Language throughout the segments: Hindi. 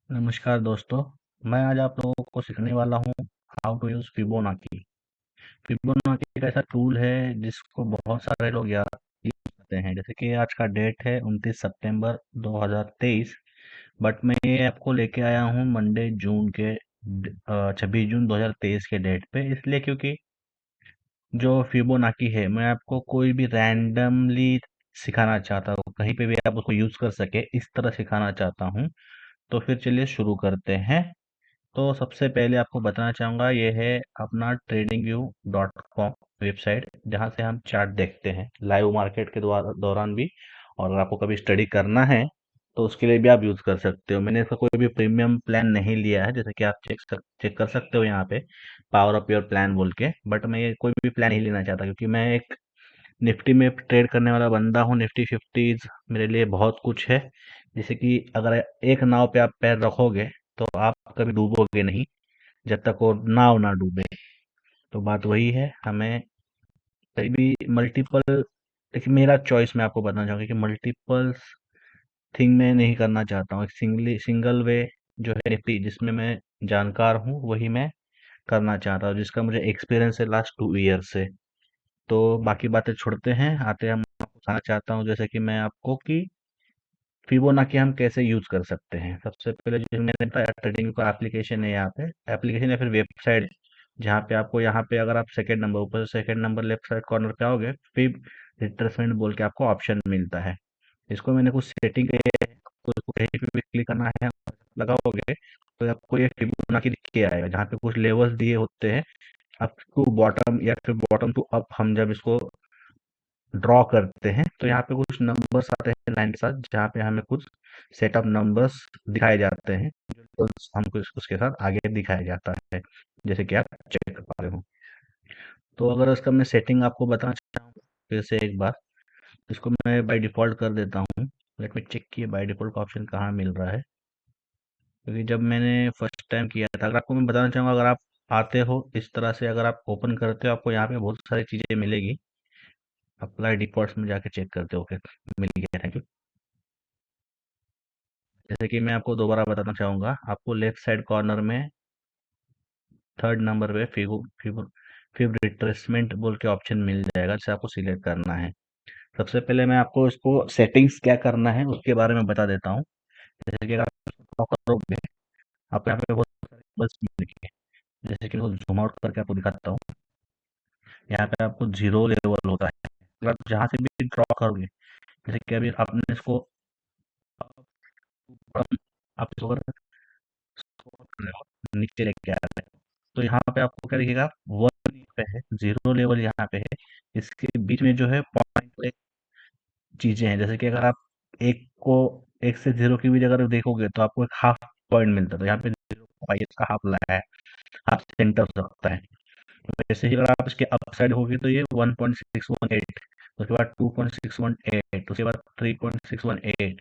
नमस्कार दोस्तों। मैं आज आप लोगों को सिखाने वाला हूँ how to use Fibonacci. Fibonacci एक ऐसा टूल है जिसको बहुत सारे लोग याद यूज करते हैं। जैसे कि आज का डेट है 29 सितंबर 2023। बट मैं ये आपको लेके आया हूँ मंडे जून के 26 जून 2023 के डेट पे, इसलिए क्योंकि जो फिबोनाची है मैं आपको कोई भी रैंडमली सिखाना चाहता हूँ, कहीं पे भी आप उसको यूज़ कर सके इस तरह सिखाना चाहता हूँ। तो फिर चलिए शुरू करते हैं। तो सबसे पहले आपको बताना चाहूँगा, ये है अपना tradingview.com वेबसाइट, जहाँ से हम चार्ट देखते हैं लाइव मार्केट के दौरान भी। और अगर आपको कभी स्टडी करना है तो उसके लिए भी आप यूज़ कर सकते हो। मैंने इसका कोई भी प्रीमियम प्लान नहीं लिया है, जैसे कि आप चेक कर सकते हो यहाँ पे पावर अप योर प्लान बोल के। बट मैं ये कोई भी प्लान नहीं लेना चाहता, क्योंकि मैं एक निफ्टी में ट्रेड करने वाला बंदा हूँ। निफ्टी फिफ्टीज मेरे लिए बहुत कुछ है। जैसे कि अगर एक नाव पे आप पैर रखोगे तो आप कभी डूबोगे नहीं जब तक वो नाव ना डूबे। तो बात वही है, हमें कहीं भी मल्टीपल, देखिए मेरा चॉइस मैं आपको बताना चाहूँगा कि मल्टीपल थिंग मैं नहीं करना चाहता हूँ। एक सिंगल वे जो है निफ्टी, जिसमें मैं जानकार हूँ, वही मैं करना चाहता हूँ, जिसका मुझे एक्सपीरियंस है लास्ट 2 ईयर से। तो बाकी बातें छोड़ते हैं, आते हैं, हम आपको बताना चाहता हूँ जैसे कि मैं आपको कि फिबोनाची हम कैसे यूज कर सकते हैं। सबसे पहले जो मैंने बताया, ट्रेडिंग का एप्लीकेशन है, यहाँ पे एप्लीकेशन या फिर वेबसाइट, जहाँ पे आपको, यहाँ पे अगर आप सेकंड नंबर, ऊपर से second number left side corner पे आओगे, फिब रिट्रेसमेंट बोल के आपको ऑप्शन मिलता है। इसको मैंने कुछ सेटिंग है, आपको इसको कहीं पे भी क्लिक करना है, लगाओगे तो आपको ये फिबोनाची दिख के आएगा, जहाँ पे कुछ लेवल्स दिए होते हैं। अप टू बॉटम या फिर बॉटम टू अप, हम जब इसको ड्रॉ करते हैं तो यहाँ पे कुछ नंबर्स आते हैं लाइन के साथ, जहाँ पे हमें कुछ सेटअप नंबर्स दिखाए जाते हैं, जो हमको उसके साथ आगे दिखाया जाता है, जैसे कि आप चेक कर पा रहे हो। तो अगर इसका मैं सेटिंग आपको बताना चाहूँ फिर से एक बार, इसको मैं बाय डिफ़ॉल्ट कर देता हूँ। लेट मी चेक कि बाय डिफ़ॉल्ट का ऑप्शन कहाँ मिल रहा है, क्योंकि जब मैंने फर्स्ट टाइम किया था, अगर आपको मैं बताना चाहूँगा, अगर आप आते हो इस तरह से, अगर आप ओपन करते हो, आपको यहाँ पे बहुत सारी चीज़ें मिलेगी। अप्लाई डिफ़ॉल्ट्स में जाके चेक करते हो, ओके मिल गया, थैंक यू। जैसे कि मैं आपको दोबारा बताना चाहूँगा, आपको लेफ्ट साइड कॉर्नर में थर्ड नंबर पे फिब रिट्रेसमेंट बोल के ऑप्शन मिल जाएगा, जिसे आपको सिलेक्ट करना है। सबसे पहले मैं आपको इसको सेटिंग्स क्या करना है उसके बारे में बता देता हूँ। जैसे कि अगर आप इसको draw करोगे, आपको यहाँ पे बहुत सारे बल्ब मिलेंगे। जैसे कि मैं जूम आउट करके आपको दिखाता हूँ। यहाँ पे आपको जीरो लेवल होता है, अगर आप जहाँ से भी ड्रॉ करोगे, जैसे कि अभी आपने इसको आप इसको अगर scroll कर रहे हो, नीचे लेके आ रहे हो, तो यहाँ पे आपको क्या दिखेगा, वन पे है, जीरो लेवल यहाँ पे है। इसके बीच में जो है पॉइंट एक चीजें हैं, जैसे कि अगर आप एक को, एक से जीरो की भी अगर देखोगे तो आपको एक हाफ पॉइंट मिलता है। तो यहाँ पे 0.5 का हाफ लाया है, हाफ सेंटर हो सकता है। तो वैसे ही अगर आप इसके अप साइड होगी तो ये 1.618, उसके बाद 2.618, उसके बाद 3.618,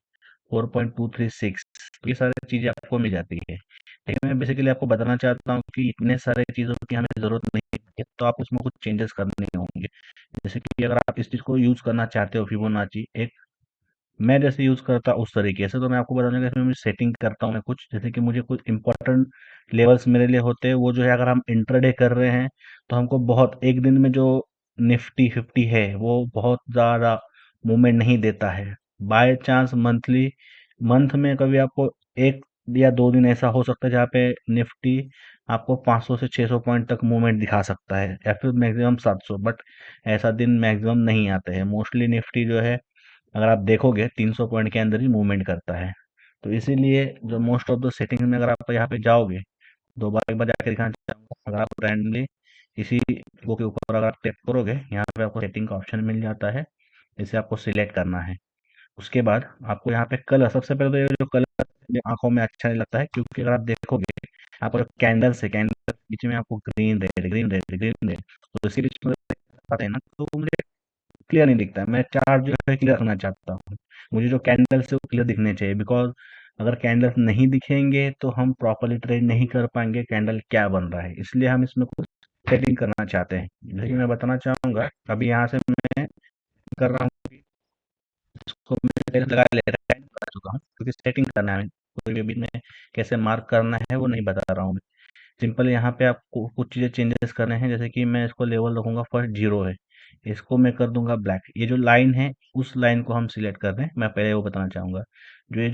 4.236, ये सारी चीजें आपको मिल जाती है। लेकिन मैं बेसिकली आपको बताना चाहता हूँ कि इतने सारे चीज़ों की हमें ज़रूरत नहीं है, तो आप उसमें कुछ चेंजेस करने होंगे। जैसे कि अगर आप इस चीज़ को यूज़ करना चाहते हो, फिबोनाची एक, मैं जैसे यूज़ करता हूँ उस तरीके से, तो मैं आपको बताऊंगा इसमें मैं सेटिंग करता हूँ मैं कुछ, जैसे कि मुझे कुछ इंपॉर्टेंट लेवल्स मेरे लिए होते हैं, वो जो है अगर हम इंट्राडे कर रहे हैं तो हमको बहुत, एक दिन में जो निफ्टी फिफ्टी है वो बहुत ज़्यादा मूवमेंट नहीं देता है। बाय चांस मंथ में कभी आपको एक या 2 दिन ऐसा हो सकता है जहाँ पे निफ्टी आपको 500 से 600 पॉइंट तक मूवमेंट दिखा सकता है, या फिर मैक्सिमम 700। बट ऐसा दिन मैक्सिमम नहीं आते हैं। मोस्टली निफ्टी जो है, अगर आप देखोगे, 300 पॉइंट के अंदर ही मूवमेंट करता है। तो इसीलिए जो मोस्ट ऑफ द सेटिंग में अगर आप यहाँ पे जाओगे, दो बार एक बार जाकर दिखाना चाहूँगा, अगर आप रैंडमली इसी वो के ऊपर अगर आप टैप करोगे, यहाँ पे आपको सेटिंग का ऑप्शन मिल जाता है, इसे आपको सिलेक्ट करना है। उसके बाद आपको यहाँ पे कलर, सबसे पहले तो ये जो कलर आंखों में अच्छा नहीं लगता है, क्योंकि अगर आप देखोगे, आपको जो कैंडल्स है, कैंडल के बीच में आपको green red green red green red, तो इसी बीच में आते हैं ना, तो मुझे क्लियर नहीं दिखता है। मैं चार्ट जो है क्लियर रखना चाहता हूँ। मुझे जो कैंडल्स है वो क्लियर दिखने चाहिए, बिकॉज अगर कैंडल्स नहीं दिखेंगे तो हम प्रॉपरली ट्रेड नहीं कर पाएंगे कैंडल क्या बन रहा है। इसलिए हम इसमें कुछ सेटिंग करना चाहते हैं, जैसे कि मैं बताना चाहूंगा। अभी यहाँ से मैं कर रहा हूँ कि इसको मैं पहले लगा ले रहा हूँ, लगा चुका हूँ, क्योंकि सेटिंग करना है। कोई भी अभी मैं कैसे मार्क करना है वो नहीं बता रहा हूँ मैं। सिंपल यहाँ पे आपको कुछ चीज़ें चेंजेस करने हैं, जैसे कि मैं इसको लेवल रखूंगा फर्स्ट जीरो है, इसको मैं कर दूंगा ब्लैक। ये जो लाइन है उस लाइन को हम सिलेक्ट कर दें, मैं पहले वो बताना चाहूंगा। जो ये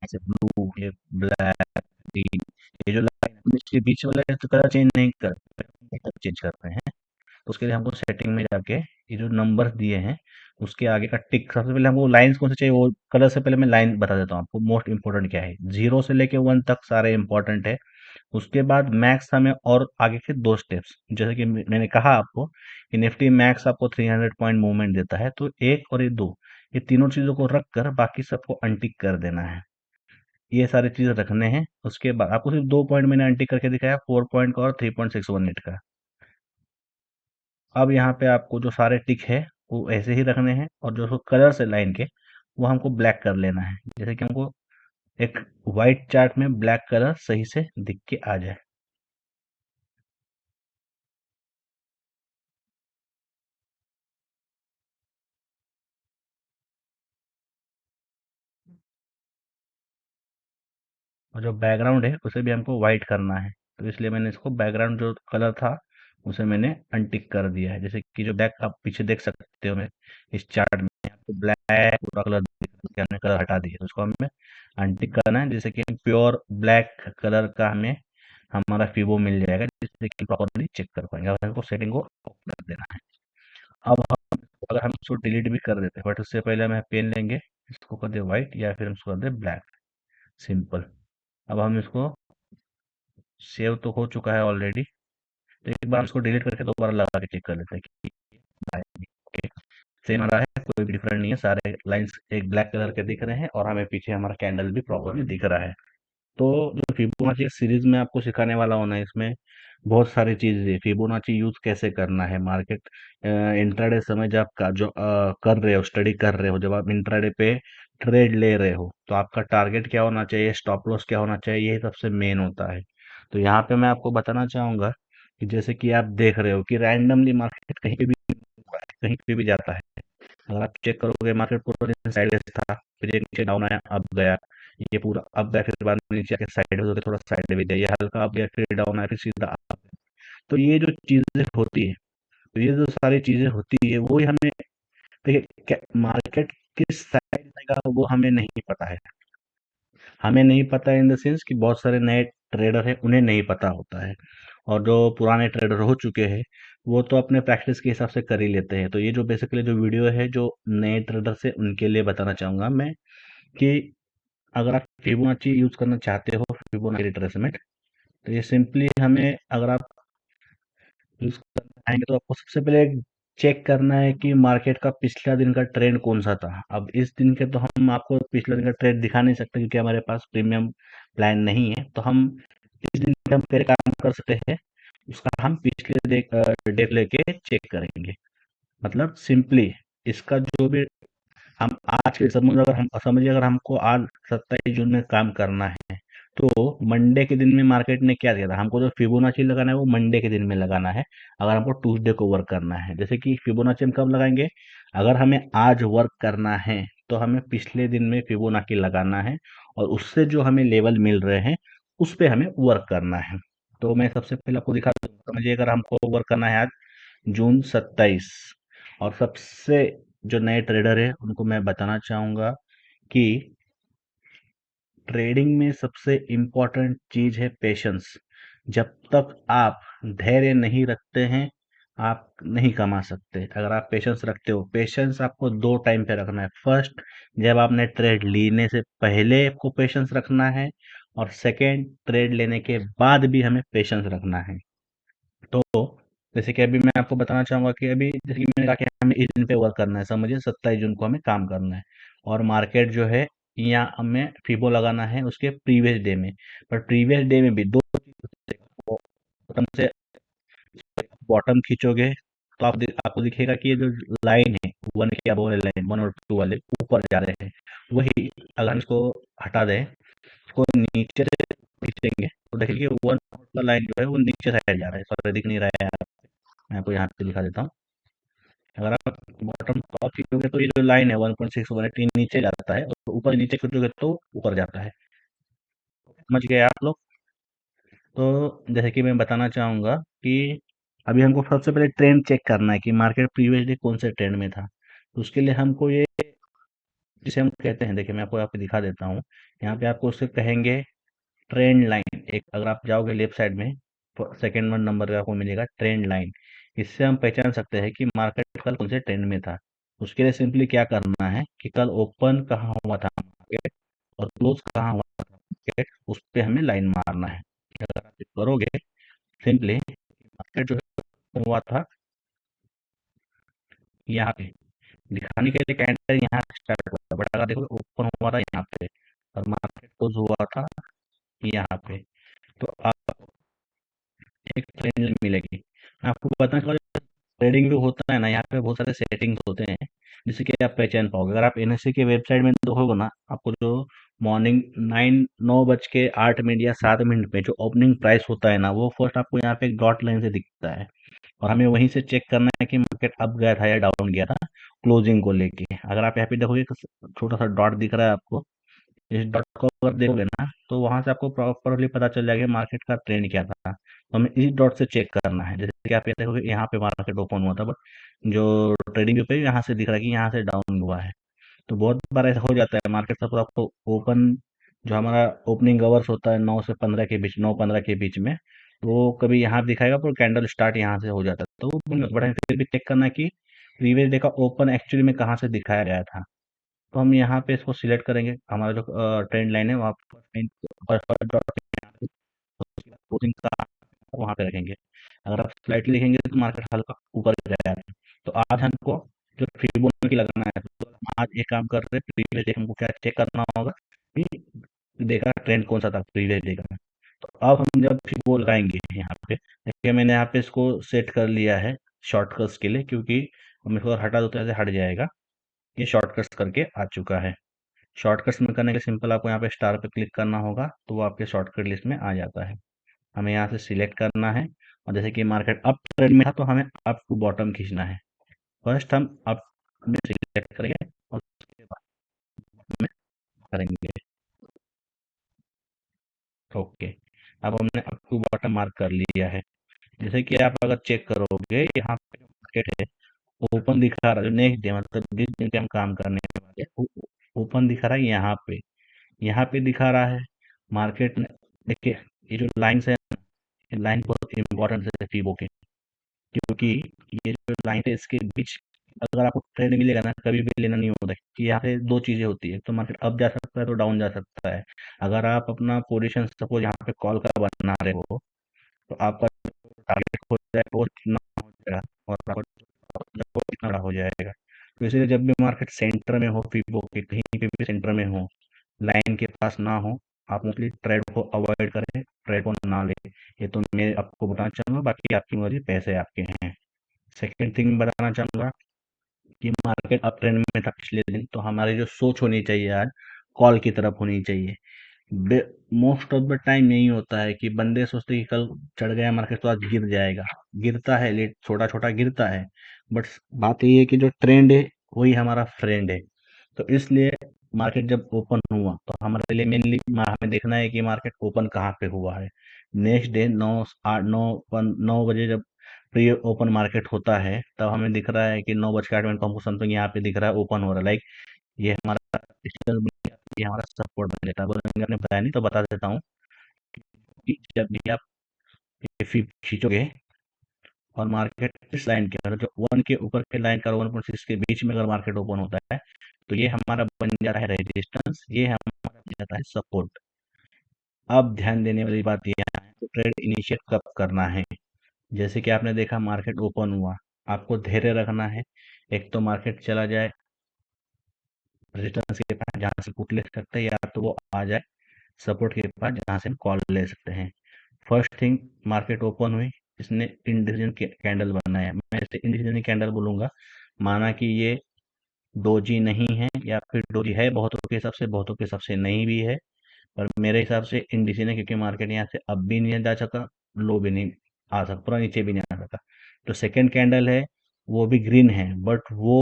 जो ब्लू, ये ब्लैक, ग्रीन, ये जो लाइन है इसके बीच वाला तो कलर चेंज नहीं करते, चेंज करते हैं। तो उसके लिए हमको सेटिंग में जाके ये जो नंबर्स दिए हैं उसके आगे का टिक, सबसे पहले हमको लाइंस कौन से चाहिए वो कलर से पहले मैं लाइन बता देता हूँ आपको, मोस्ट इंपॉर्टेंट क्या है। जीरो से लेके वन तक सारे इंपॉर्टेंट है। उसके बाद मैक्स हमें और आगे के दो स्टेप्स, जैसे कि मैंने कहा आपको कि निफ्टी मैक्स आपको 300 पॉइंट मूवमेंट देता है, तो एक और ये दो, ये तीनों चीजों को रख कर बाकी सबको अनटिक कर देना है। ये सारी चीजें रखने हैं। उसके बाद आपको सिर्फ 2 पॉइंट मैंने अनटिक करके दिखाया, 4 पॉइंट का और 3.618 का। अब यहाँ पे आपको जो सारे टिक है वो ऐसे ही रखने हैं, और जो कलर्स है लाइन के वो हमको ब्लैक कर लेना है, जैसे कि हमको एक वाइट चार्ट में ब्लैक कलर सही से दिख के आ जाए। और जो बैकग्राउंड है उसे भी हमको वाइट करना है, तो इसलिए मैंने इसको बैकग्राउंड जो कलर था उसे मैंने अनटिक कर दिया है। जैसे कि जो बैक आप पीछे देख सकते हो मैं इस चार्ट में आपको ब्लैक पूरा कलर, हमने कलर हटा दिया, तो उसको हमें अनटिक करना है, जैसे कि प्योर ब्लैक कलर का हमें हमारा फीबो मिल जाएगा, जिससे कि प्रॉपरली चेक कर पाएंगे। अब हमको सेटिंग को ऑफ कर देना है। अब हम अगर हम इसको डिलीट भी कर देते हैं, बट उससे पहले हमें पेन लेंगे, इसको कर दे व्हाइट या फिर हम इसको कर दे ब्लैक, सिंपल। अब हम इसको, सेव तो हो चुका है ऑलरेडी, तो एक बार इसको डिलीट करके दोबारा लगा के चेक कर लेते हैं कि ओके सेम आ रहा है, कोई भी डिफरेंट नहीं है, सारे लाइंस एक ब्लैक कलर के दिख रहे हैं और हमें पीछे हमारा कैंडल भी प्रॉपरली दिख रहा है। तो जो फिबोनाची सीरीज में आपको सिखाने वाला हूँ ना, इसमें बहुत सारी चीजें है। फिबोनाची यूज कैसे करना है मार्केट इंट्राडे समय जब आप जो कर रहे हो, स्टडी कर रहे हो, जब आप इंट्राडे पे ट्रेड ले रहे हो तो आपका टारगेट क्या होना चाहिए, स्टॉप लॉस क्या होना चाहिए, यही सबसे मेन होता है। तो यहाँ पे मैं आपको बताना चाहूंगा कि जैसे कि आप देख रहे हो कि रैंडमली मार्केट कहीं पे भी कहीं पे भी जाता है। अगर आप चेक करोगे मार्केट पूरा दिन साइडवेज था, फिर ये नीचे डाउन आया, अब गया, ये पूरा अब गया, फिर बाद में नीचे आके साइडवेज होकर थोड़ा साइडवेज गया, ये हल्का अब गया, फिर डाउन आया, फिर सीधा up। तो ये जो चीजें होती है, तो ये जो सारी चीजें होती है वो ही हमें, देखिए मार्केट किस साइड जाएगा वो हमें नहीं पता है। हमें नहीं पता इन द सेंस कि बहुत सारे नए ट्रेडर हैं उन्हें नहीं पता होता है, और जो पुराने ट्रेडर हो चुके हैं वो तो अपने प्रैक्टिस के हिसाब से कर ही लेते हैं। तो ये जो बेसिकली जो वीडियो है जो नए ट्रेडर से उनके लिए बताना चाहूंगा मैं कि अगर आप फिबोनाची यूज करना चाहते हो, फिबोनाची रिट्रेसमेंट, तो ये सिंपली हमें अगर आप यूज करना चाहेंगे तो आपको सबसे पहले चेक करना है कि मार्केट का पिछला दिन का ट्रेंड कौन सा था। अब इस दिन के तो हम आपको पिछले दिन का ट्रेंड दिखा नहीं सकते क्योंकि हमारे पास प्रीमियम प्लान नहीं है, तो हम इस दिन के हम पहले काम कर सकते हैं, उसका हम पिछले डेट लेके चेक करेंगे। मतलब सिंपली इसका जो भी हम आज के समझ, अगर हम समझिए अगर हमको आज 27 जून में काम करना है, तो मंडे के दिन में मार्केट ने क्या दिया था हमको, जो फिबोनाची लगाना है वो मंडे के दिन में लगाना है। अगर हमको ट्यूसडे को वर्क करना है, जैसे कि फिबोनाची हम कब लगाएंगे, अगर हमें आज वर्क करना है तो हमें पिछले दिन में फिबोनाची लगाना है, और उससे जो हमें लेवल मिल रहे हैं उस पे हमें वर्क करना है। तो मैं सबसे पहले आपको दिखा दूंगा, समझिए अगर हमको वर्क करना है आज जून 27, और सबसे जो नए ट्रेडर है उनको मैं बताना चाहूंगा कि ट्रेडिंग में सबसे इम्पोर्टेंट चीज है पेशेंस। जब तक आप धैर्य नहीं रखते हैं आप नहीं कमा सकते। अगर आप पेशेंस रखते हो, पेशेंस आपको दो टाइम पे रखना है। फर्स्ट, जब आपने ट्रेड लेने से पहले आपको पेशेंस रखना है, और सेकेंड, ट्रेड लेने के बाद भी हमें पेशेंस रखना है। तो जैसे कि अभी मैं आपको बताना चाहूंगा कि अभी जैसे कि मैंने कहा कि हमें इस दिन पे वर्क करना है, समझिए 27 जून को हमें काम करना है, और मार्केट जो है यहाँ हमें फिबो लगाना है उसके प्रीवियस डे में। पर प्रीवियस डे में भी दो चीज, बॉटम से बॉटम खींचोगे तो आपको दिखेगा कि ये जो लाइन है वन के अब वाले लाइन, वन और टू वाले ऊपर जा रहे हैं, वही अगर हम इसको हटा दें, इसको नीचे से खींचेंगे तो देखिए वन का लाइन जो है वो नीचे साइड जा रहा है, सॉरी दिख नहीं रहा है। मैं आपको यहाँ पे दिखा देता हूँ। अगर आप बॉटम टॉप खींचोगे तो ये जो लाइन है 1.618 नीचे जाता है, और ऊपर नीचे खींचोगे तो ऊपर जाता है। समझ गए आप लोग? तो जैसे कि मैं बताना चाहूँगा कि अभी हमको सबसे पहले ट्रेंड चेक करना है कि मार्केट प्रीवियस डे कौन से ट्रेंड में था। तो उसके लिए हमको ये, जिसे हम कहते हैं, देखिए मैं आपको यहाँ पे दिखा देता हूँ। यहाँ पे आपको उससे कहेंगे ट्रेंड लाइन। एक अगर आप जाओगे लेफ्ट साइड में, सेकेंड वन नंबर का आपको मिलेगा ट्रेंड लाइन। इससे हम पहचान सकते हैं कि मार्केट कल कौन से ट्रेंड में था। उसके लिए सिंपली क्या करना है कि कल ओपन कहाँ हुआ था मार्केट और क्लोज कहाँ हुआ था मार्केट, उस पे हमें लाइन मारना है। अगर आप ये करोगे सिंपली, मार्केट जो है हुआ था यहाँ पे, दिखाने के लिए कैंडल यहाँ स्टार्ट हुआ था, बट अगर देखो ओपन हुआ था यहाँ पे और मार्केट क्लोज हुआ था यहाँ पे, तो आपको एक ट्रेंड मिलेगी। आपको पता चला ट्रेडिंग जो होता है ना, यहाँ पे बहुत सारे सेटिंग्स होते हैं जिससे कि आप पहचान पाओगे। अगर आप एनएससी के वेबसाइट में देखोगे ना, आपको जो मॉर्निंग 9:08 या 7 मिनट पे जो ओपनिंग प्राइस होता है ना, वो फर्स्ट आपको यहाँ पे एक डॉट लाइन से दिखता है। और हमें वहीं से चेक करना है कि मार्केट अप गया था या डाउन गया था क्लोजिंग को लेके। अगर आप यहाँ पे देखोगे छोटा सा डॉट दिख रहा है आपको, इस डॉट को अगर देखोगे ना, तो वहां से आपको प्रॉपरली पता चल जाएगा मार्केट का ट्रेंड क्या था। तो हमें इस डॉट से चेक करना है। जैसे कि आप ये देखोगे यहाँ पे मार्केट ओपन हुआ था, बट जो ट्रेडिंग पे यहाँ से दिख रहा है कि यहाँ से डाउन हुआ है। तो बहुत बार ऐसा हो जाता है मार्केट सपोज आपको ओपन, जो हमारा ओपनिंग आवर्स होता है 9 से 15 के बीच, 9-15 के बीच में, तो वो कभी यहाँ दिखाएगा पर कैंडल स्टार्ट यहाँ से हो जाता है, तो वो बड़ा फिर भी चेक करना है कि प्रीवियस डे का ओपन एक्चुअली में कहाँ से दिखाया गया था। तो हम यहाँ पे इसको सिलेक्ट करेंगे, हमारा जो ट्रेंड लाइन है वहाँ पर वहाँ पे रखेंगे। अगर आप स्लाइटली देखेंगे तो मार्केट हल्का ऊपर गया है। तो आज हमको जो फिबोनाची लगाना है, तो हम आज एक काम कर रहे हैं, प्रीवियस डे हमको क्या चेक करना होगा कि देखा ट्रेंड कौन सा था प्रीवियस डे का। तो अब हम जब फिबो लगाएंगे यहाँ पे, देखिए मैंने यहाँ पे इसको सेट कर लिया है शॉर्टकट्स के लिए, क्योंकि हम इसको हटा दो तो ऐसे हट जाएगा। ये शॉर्टकट्स करके आ चुका है। शॉर्टकट्स में करने के सिंपल आपको यहाँ पे स्टार पे क्लिक करना होगा, तो वो आपके शॉर्टकट लिस्ट में आ जाता है। हमें यहाँ से सिलेक्ट करना है, और जैसे कि मार्केट अप ट्रेंड में था तो हमें अप टू बॉटम खींचना है। फर्स्ट हम अप में सिलेक्ट करेंगे और उसके बाद में करेंगे। ओके, अब हमने अप टू बॉटम मार्क कर लिया है। जैसे कि आप अगर चेक करोगे यहाँ पे जो मार्केट है ओपन दिखा रहा है, जो नेक्स्ट डे मतलब जिस दिन पे हम काम करने वाले हैं, ओपन दिखा रहा है यहाँ पे दिखा रहा है मार्केट ने। देखिए ये जो लाइन्स है, लाइन बहुत इंपॉर्टेंट है फीबो के, क्योंकि ये जो लाइन है इसके बीच अगर आपको ट्रेंड मिलेगा ना, कभी भी लेना नहीं होता कि यहाँ पे दो चीजें होती है, तो मार्केट अप जा सकता है तो डाउन जा सकता है। अगर आप अपना पोजीशन सपोज यहाँ पे कॉल का बना रहे हो, तो आपका टारगेट हो जाए तो कितना हो जाएगा, और आपका कितना बड़ा हो जाएगा। तो इसलिए जब भी मार्केट सेंटर में हो, फीबो के कहीं पे भी सेंटर में हो, लाइन के पास ना हो, आप मोस्टली ट्रेड को अवॉइड करें, ट्रेड को ना ले। ये तो मैं आपको बताना चाहूंगा, बाकी आपकी मर्जी, पैसे आपके हैं। सेकंड थिंग बताना चाहूंगा कि मार्केट अप ट्रेंड में था पिछले दिन, तो हमारी जो सोच होनी चाहिए आज कॉल की तरफ होनी चाहिए। मोस्ट ऑफ द टाइम यही होता है कि बंदे सोचते हैं कि कल चढ़ गया मार्केट तो आज गिर जाएगा। गिरता है लेट, छोटा छोटा गिरता है, बट बात यही है कि जो ट्रेंड है वही हमारा फ्रेंड है। तो इसलिए मार्केट जब ओपन हुआ तो हमारे लिए मेनली हमें देखना है कि मार्केट ओपन कहाँ पे हुआ है। नेक्स्ट डे 9 बजे जब प्री ओपन मार्केट होता है, तब हमें दिख रहा है कि 9:08 को हमको समथिंग यहाँ पे दिख रहा है ओपन हो रहा है। लाइक ये हमारा ये हमारा सपोर्ट बन जाता है। बोलेंगे आपने बताया नहीं तो बता देता हूँ कि जब भी आप ये खींचोगे और मार्केट इस लाइन के अगर जो 1 के ऊपर के लाइन का 1.6 के बीच में अगर मार्केट ओपन होता है, तो ये हमारा बन जाता है रेजिस्टेंस, ये हमारा बन जाता है सपोर्ट। अब ध्यान देने वाली बात यह है तो ट्रेड इनिशिएट कब करना है। जैसे कि आपने देखा मार्केट ओपन हुआ, आपको धैर्य रखना है। एक तो मार्केट चला जाए रेजिस्टेंस के पास जहाँ से पुट ले सकते हैं, या तो वो आ जाए सपोर्ट के पास जहाँ से हम कॉल ले सकते हैं। फर्स्ट थिंग, मार्केट ओपन हुई, इसने इंडिसीजन कैंडल बनाया, मैं इसे इंडिसीजन कैंडल बोलूंगा। माना कि ये डोजी नहीं है, या फिर डोजी है बहुतों के हिसाब से, बहुतों के हिसाब से नहीं भी है, पर मेरे हिसाब से इंडिसीजन है, क्योंकि मार्केट यहाँ से अब भी नहीं जा सका, लो भी नहीं आ सका, पूरा नीचे भी नहीं आ सका। तो सेकंड कैंडल है, वो भी ग्रीन है, बट वो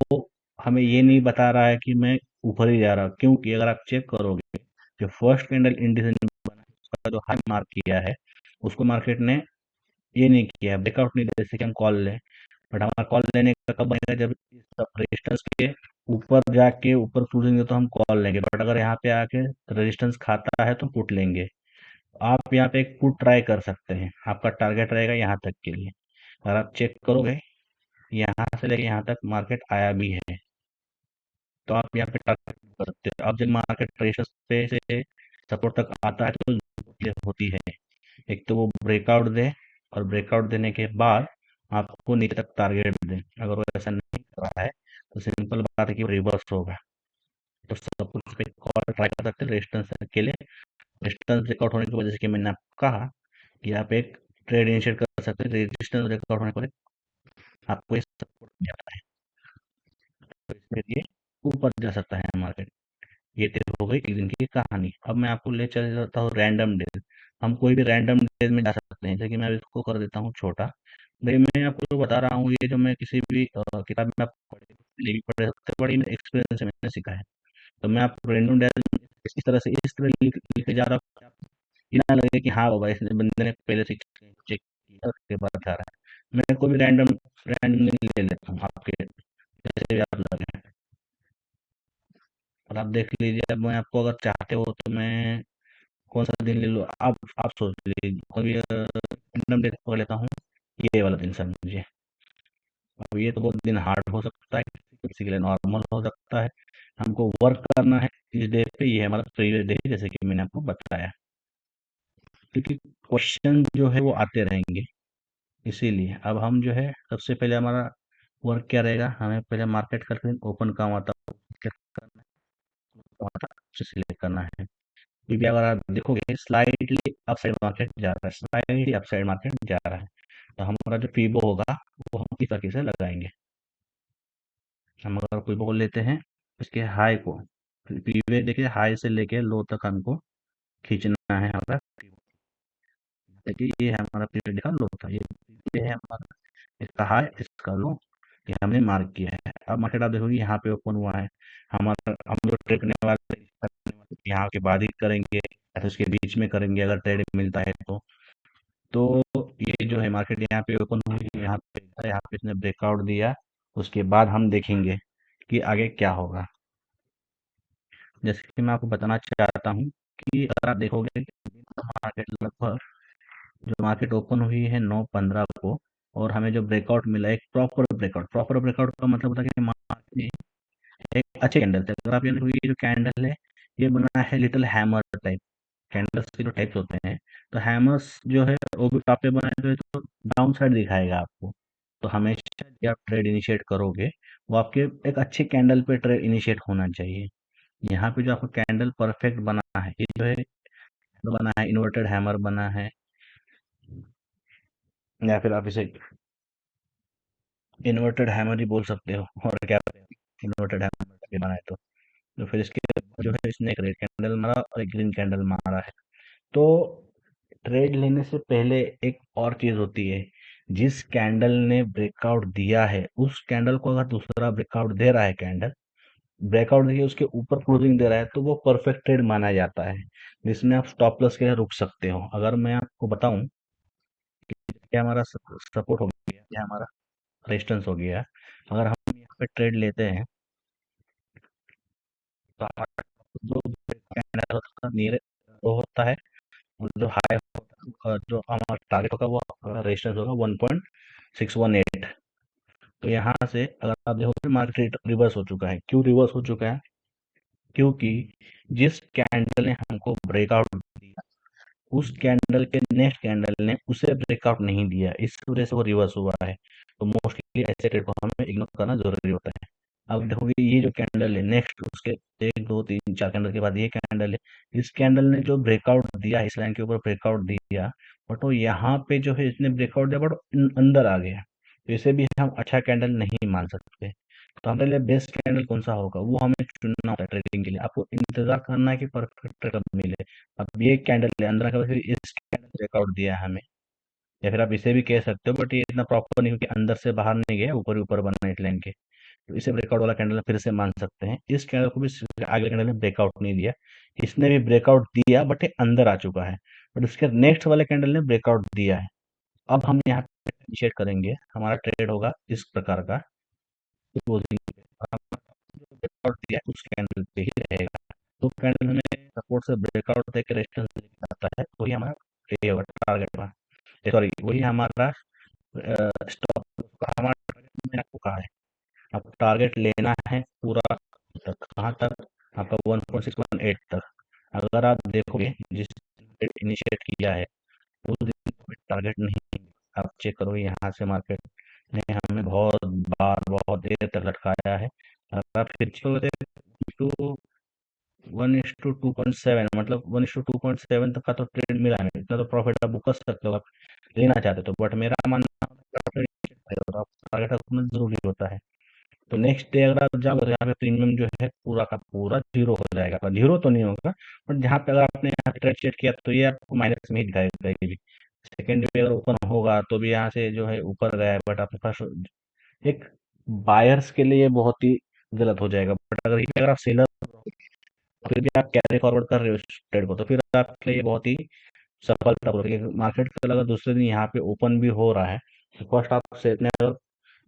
हमें ये नहीं बता रहा है कि मैं ऊपर ही जा रहा हूँ, क्योंकि अगर आप चेक करोगे जो फर्स्ट कैंडल इंडिसीजन बना का जो हाई मार्क किया है, उसको मार्केट ने ये नहीं किया, ब्रेकआउट नहीं दिया, जैसे कि हम कॉल लें। बट हमारा कॉल लेने का कब बनेगा, जब इस रेजिस्टेंस के ऊपर जाके ऊपर क्रूजिंग तो हम कॉल लेंगे, बट अगर यहाँ पे आके रेजिस्टेंस खाता है तो पुट लेंगे। आप यहाँ पे एक पुट ट्राई कर सकते हैं, आपका टारगेट रहेगा यहाँ तक के लिए। अगर आप चेक करोगे, यहाँ से लेके यहाँ तक मार्केट आया भी है, तो आप यहाँ पे टारगेट कर सकते हो। अब जब मार्केट रेजिस्टेंस पे से सपोर्ट तक आता है तो ये होती है, एक तो वो ब्रेकआउट दे, और ब्रेकआउट देने के बाद आपको नीचे तक टारगेट दे। अगर वो ऐसा नहीं कर रहा है तो सिंपल बात है कि वो रिवर्स होगा। तो सब कुछ पे कॉल ट्राई कर सकते हैं रेजिस्टेंस के लिए। रेजिस्टेंस ब्रेकआउट होने की वजह से कि मैंने आपको कहा कि आप एक ट्रेड इनिशिएट कर सकते हैं, रेजिस्टेंस ब्रेकआउट होने पर आपको ये सपोर्ट मिल जाता है, तो इसके लिए ऊपर जा सकता है मार्केट। ये तो हो गई एक दिन की कहानी। अब मैं आपको ले चल जाता हूँ रैंडम डेज। हम कोई भी रैंडम डेज में जा सकते हैं, जैसे कि मैं इसको कर देता हूँ छोटा। देखिए मैं आपको जो बता रहा हूँ, ये जो मैं किसी भी किताब में आप पढ़े सबसे बड़ी एक्सपीरियंस से मैंने सीखा है। तो मैं आपको रैंडम डेज में इस तरह से इस तरह लिखे जा रहा हूँ, ये ना लगे कि हाँ बाबा इसने बंदे ने पहले से चेक किया उसके बाद जा रहा है। मैं कोई भी रैंडम रैंडम ले लेता हूँ, आपके जैसे भी आप लगे। और आप देख लीजिए, अब मैं आपको अगर चाहते हो तो मैं कौन सा दिन ले लूँ, आप सोच लीजिए। कोई रैंडम डे पकड़ लेता हूँ, ये वाला दिन समझिए। अब ये तो बहुत दिन हार्ड हो सकता है, किसी के लिए नॉर्मल हो सकता है। हमको वर्क करना है इस डे पे, ये हमारा प्रीवियस डे जैसे कि मैंने आपको बताया, क्योंकि क्वेश्चन जो है वो आते रहेंगे। इसीलिए अब हम जो है सबसे पहले हमारा वर्क क्या रहेगा, हमें पहले मार्केट का ओपन कहाँ हुआ था, करना है, सिलेक्ट करना है। क्योंकि अगर आप देखोगे स्लाइडली अपसाइड मार्केट जा रहा है, स्लाइडली अपसाइड मार्केट जा रहा है, तो हमारा जो फीबो होगा वो हम इस तरीके से लगाएंगे। हम अगर कोई बोल लेते हैं इसके हाई को, पीवे देखिए हाई से लेके लो तक हमको खींचना है हमारा। देखिए ये हमारा पीरियड का लो था, ये है हमारा इसका हाई, इसका लो, ये हमने मार्क किया है। अब मार्केट आप देखोगे यहाँ पे ओपन हुआ है, हमारा हम जो ट्रेड करने वाले यहाँ के बाद ही करेंगे या फिर उसके बीच में करेंगे अगर ट्रेड मिलता है तो ये जो है मार्केट यहाँ पे ओपन हुई, यहाँ पे इसने ब्रेकआउट दिया, उसके बाद हम देखेंगे कि आगे क्या होगा। जैसे कि मैं आपको बताना चाहता हूँ कि अगर आप देखोगे मार्केट लगभग जो मार्केट ओपन हुई है 9:15 को, और हमें जो ब्रेकआउट मिला एक प्रॉपर ब्रेकआउट का मतलब होता है कि मार्केट ने एक अच्छे कैंडल थे। अगर आप ये देखोगे ये जो कैंडल है ये बना है लिटिल हैमर टाइप, कैंडल्स के जो टाइप्स होते हैं, तो हैमर्स जो है वो भी टॉप पे बनाए हुए तो डाउन साइड दिखाएगा आपको। तो हमेशा जब आप ट्रेड इनिशिएट करोगे वो आपके एक अच्छे कैंडल पे ट्रेड इनिशिएट होना चाहिए। यहाँ पे जो आपको कैंडल परफेक्ट बना है, ये जो है बना है इन्वर्टेड हैमर बना है, या फिर आप इसे इन्वर्टेड हैमर ही बोल सकते हो, और क्या इन्वर्टेड हैमर बना है तो फिर इसके जो है इसने एक रेड कैंडल मारा और एक ग्रीन कैंडल मारा है। तो ट्रेड लेने से पहले एक और चीज होती है, जिस कैंडल ने ब्रेकआउट दिया है उस कैंडल को अगर दूसरा ब्रेकआउट दे रहा है, कैंडल ब्रेकआउट देखिए उसके ऊपर क्लोजिंग दे रहा है तो वो परफेक्ट ट्रेड माना जाता है, जिसमें आप स्टॉप लॉस के लिए रुक सकते हो। अगर मैं आपको बताऊं कि हमारा सपोर्ट हो गया या हमारा रेजिस्टेंस हो गया, अगर हम यहाँ पे ट्रेड लेते हैं तो हमारा जो कैंडल होता है नियर वो होता है, जो हाई जो हमारा टारगेट होगा वो रेजिस्टेंस होगा 1.618। तो यहाँ से अगर आप देखोगे मार्केट रिवर्स हो चुका है। क्यों रिवर्स हो चुका है? क्योंकि जिस कैंडल ने हमको ब्रेकआउट दिया उस कैंडल के नेक्स्ट कैंडल ने उसे ब्रेकआउट नहीं दिया, इस वजह से वो रिवर्स हुआ है। तो मोस्टली ऐसे ट्रेड को हमें इग्नोर करना जरूरी होता है। अब देखोगे ये जो कैंडल है नेक्स्ट उसके एक दो तीन चार कैंडल के बाद ये कैंडल है, इस कैंडल ने जो ब्रेकआउट दिया इस लाइन के ऊपर ब्रेकआउट दिया, बट वो यहाँ पे जो है इसने ब्रेकआउट दिया बट अंदर आ गया, तो इसे भी हम अच्छा कैंडल नहीं मान सकते। तो हमारे लिए बेस्ट कैंडल कौन सा होगा वो हमें चुनना होता है ट्रेडिंग के लिए। आपको इंतजार करना है कि परफेक्ट कब मिले। अब ये कैंडल है अंदर का, फिर इस कैंडल ब्रेकआउट दिया है हमें, या फिर आप इसे भी कह सकते हो, बट ये इतना प्रॉपर नहीं क्योंकि अंदर से बाहर नहीं गया, ऊपर ही ऊपर बना इस लाइन के। तो इसे ब्रेकआउट वाला कैंडल फिर से मान सकते हैं। इस कैंडल को भी आगे कैंडल ने ब्रेकआउट नहीं दिया, इसने भी ब्रेकआउट दिया बट ये अंदर आ चुका है, बट उसके नेक्स्ट वाले कैंडल ने ब्रेकआउट दिया है। अब हम यहाँ पे इनिशिएट करेंगे, हमारा ट्रेड होगा इस प्रकार का, क्लोजिंग पे, और हमारा जो ब्रेकआउट दिया है उस कैंडल पे ही रहेगा। तो कैंडल हमें सपोर्ट से ब्रेकआउट देकर रेजिस्टेंस लेके आता है, वही हमारा ये होगा टारगेट का, सॉरी वही हमारा स्टॉप का। हमारा टारगेट मैंने आपको कहा है, आपको टारगेट लेना है पूरा तक, कहाँ तक, आपका 1.618 तक। अगर आप देखोगे जिस इनिशिएट किया है उस दिन टारगेट नहीं, आप चेक करो यहाँ से मार्केट ने हमें बहुत बार बहुत देर तक लटकाया है। अगर आप फिर टू 1:2.7, मतलब 1:2.7 तक का तो ट्रेड मिला है, इतना तो प्रॉफिट आप बुक कर सकते हो, आप लेना चाहते तो। बट मेरा मानना है आप टारगेट रखना जरूरी होता है। तो नेक्स्ट डे अगर आप जाओगे तो यहाँ पे प्रीमियम जो है पूरा का पूरा जीरो हो जाएगा, जीरो तो नहीं होगा, बट जहाँ पे अगर आपने यहाँ पे ट्रेड चेक किया तो ये आपको माइनस में ही दिखाएगा कहीं भी। सेकेंड डे अगर ओपन होगा तो भी यहाँ से जो है ऊपर गया है, बट आपके पास एक बायर्स के लिए बहुत ही गलत हो जाएगा। बट अगर ये अगर आप सेलर फिर भी आप कैरी फॉरवर्ड कर रहे हो इस ट्रेड को, तो फिर आपके लिए बहुत ही सफलता हो रही है। मार्केट का अगर दूसरे दिन यहाँ पे ओपन भी हो रहा है तो फर्स्ट आप से ने अगर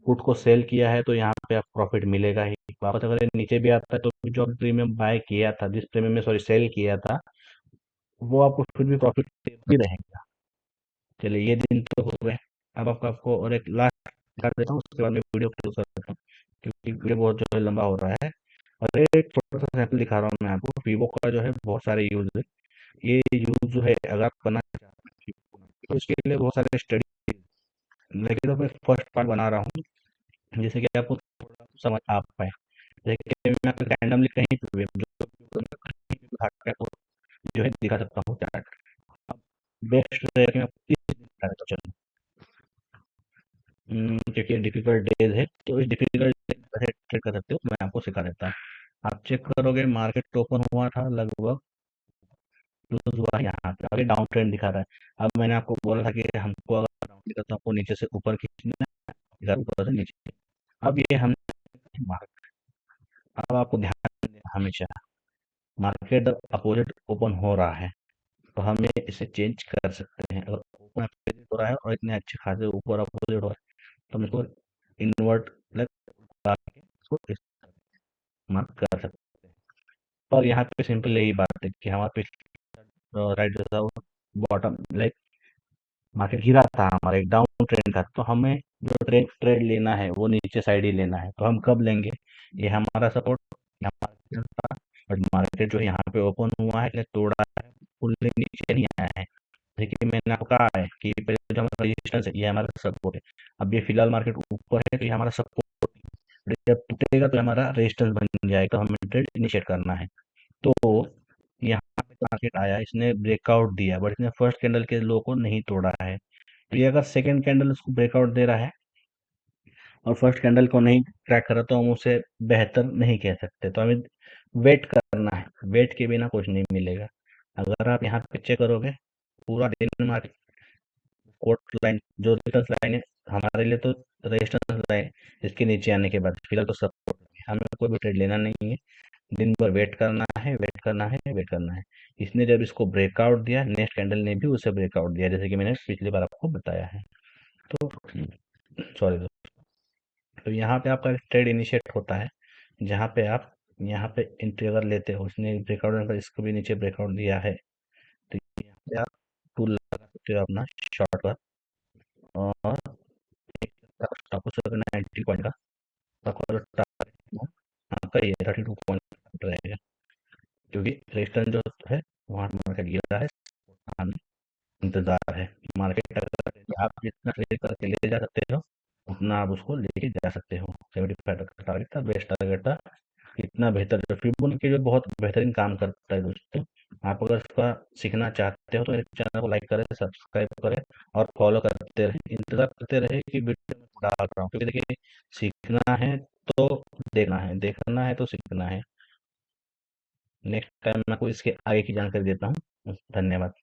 पुट को सेल किया है तो यहाँ पे आप प्रॉफिट मिलेगा ही। वापस अगर ये नीचे भी आता है तो जो प्रीमियम बाय किया था, जिस प्रीमियम में सॉरी सेल किया था, वो आपको फिर भी प्रॉफिट भी रहेगा। चलिए ये दिन तो हो गए। अब आपको और एक लास्ट कर देता हूँ, उसके बाद मैं वीडियो क्लोज कर देता हूँ क्योंकि वीडियो बहुत जो है लंबा हो रहा है। और एक छोटा सा सैंपल दिखा रहा हूँ मैं आपको, वीवो का जो है बहुत सारे यूज है। ये यूज जो है अगर आप करना चाहते हैं तो इसके लिए बहुत सारे स्टडी, लेकिन तो मैं फर्स्ट पार्ट बना रहा हूँ जैसे कि आपको थोड़ा समझ आ पाए। जैसे मैं आपको रैंडमली कहीं पे भी जो कहीं भी उठा के आपको जो है दिखा सकता हूँ चार्ट। अब बेस्ट रहेगा कि मैं आपको इस दिन दिखा देता हूँ। चलो क्योंकि डिफिकल्ट डेज है तो इस डिफिकल्ट डेज कैसे ट्रेड कर सकते हो मैं आपको सिखा देता हूँ। आप चेक करोगे मार्केट ओपन हुआ था लगभग क्लोज हुआ है यहाँ पे, अभी डाउन ट्रेंड दिखा रहा है। अब मैंने आपको बोला था कि हमको अगर डाउन दिखा तो आपको नीचे से ऊपर खींचना है, इधर ऊपर से नीचे। अब ये हमने मार्केट, अब आपको ध्यान देना हमेशा मार्केट अपोजिट ओपन हो रहा है तो हमें इसे चेंज कर सकते हैं। अगर ओपन अपोजिट हो रहा है और इतने अच्छे खासे ऊपर अपोजिट हो रहा है तो हम इसको इन्वर्ट के इसको इस मार्क कर सकते हैं। और यहाँ पे सिंपल यही बात है कि हमारे पे राइट जैसा बॉटम लाइक मार्केट गिरा था हमारा एक डाउन ट्रेंड का, तो हमें जो ट्रेड ट्रेड लेना है वो नीचे साइड ही लेना है। तो हम कब लेंगे, ये हमारा सपोर्ट हमारा था, बट मार्केट जो यहाँ पे ओपन हुआ है तोड़ा है, फुल नीचे नहीं आया है। देखिए मैंने आपको कहा है कि पहले जो हमारा रेजिस्टेंस है ये हमारा सपोर्ट है। अब ये फिलहाल मार्केट ऊपर है तो ये हमारा सपोर्ट, जब टूटेगा तो हमारा रेजिस्टेंस बन जाएगा, तो हमें ट्रेड इनिशिएट करना है। तो यहाँ पे मार्केट आया, इसने ब्रेकआउट दिया बट इसने फर्स्ट कैंडल के लो को नहीं तोड़ा है। तो ये अगर सेकंड कैंडल उसको ब्रेकआउट दे रहा है और फर्स्ट कैंडल को नहीं क्रैक कर रहा तो हम उसे बेहतर नहीं कह सकते। तो हमें वेट करना है, वेट के बिना कुछ नहीं मिलेगा। अगर आप यहाँ पे चेक करोगे पूरा दिन मार्केट कोट लाइन जो रेजिस्टेंस लाइन है हमारे लिए, तो रेजिस्टेंस लाइन इसके नीचे आने के बाद फिलहाल तो सपोर्ट है, हमें कोई भी ट्रेड लेना नहीं है। दिन भर वेट करना है, वेट करना है, वेट करना है। इसने जब इसको ब्रेकआउट दिया नेक्स्ट कैंडल ने भी उसे ब्रेकआउट दिया, जैसे कि मैंने पिछली बार आपको बताया है। तो सॉरी, तो यहाँ पे आपका ट्रेड इनिशिएट होता है जहाँ पे आप यहाँ पे एंट्री अगर लेते हो, उसने ब्रेकआउट इसको भी नीचे ब्रेकआउट दिया है तो यहाँ पे आप टूल लगा सकते हो अपना शॉर्ट का, और स्टॉप लॉस अगर 90 पॉइंट का आपका जो टारगेट आपका ये 32 पॉइंट रहेगा, क्योंकि रेजिस्टेंस जो है वहाँ मार्केट गिरा है, हमें इंतजार है। मार्केट अगर आप जितना ट्रेड करके ले जा सकते हो उतना आप उसको लेके जा सकते हो। 75 का टारगेट था, बेस्ट टारगेट था, इतना बेहतर जो फिबोनाची जो बहुत बेहतरीन काम करता है दोस्तों। आप अगर इसका सीखना चाहते हो तो मेरे चैनल को लाइक करें, सब्सक्राइब करें और फॉलो करते रहें, इंतजार करते रहे कि वीडियो में डाल रहा हूँ, क्योंकि देखिए सीखना है तो देखना है, देखना है तो सीखना है। नेक्स्ट टाइम मैं आपको इसके आगे की जानकारी देता हूँ। धन्यवाद।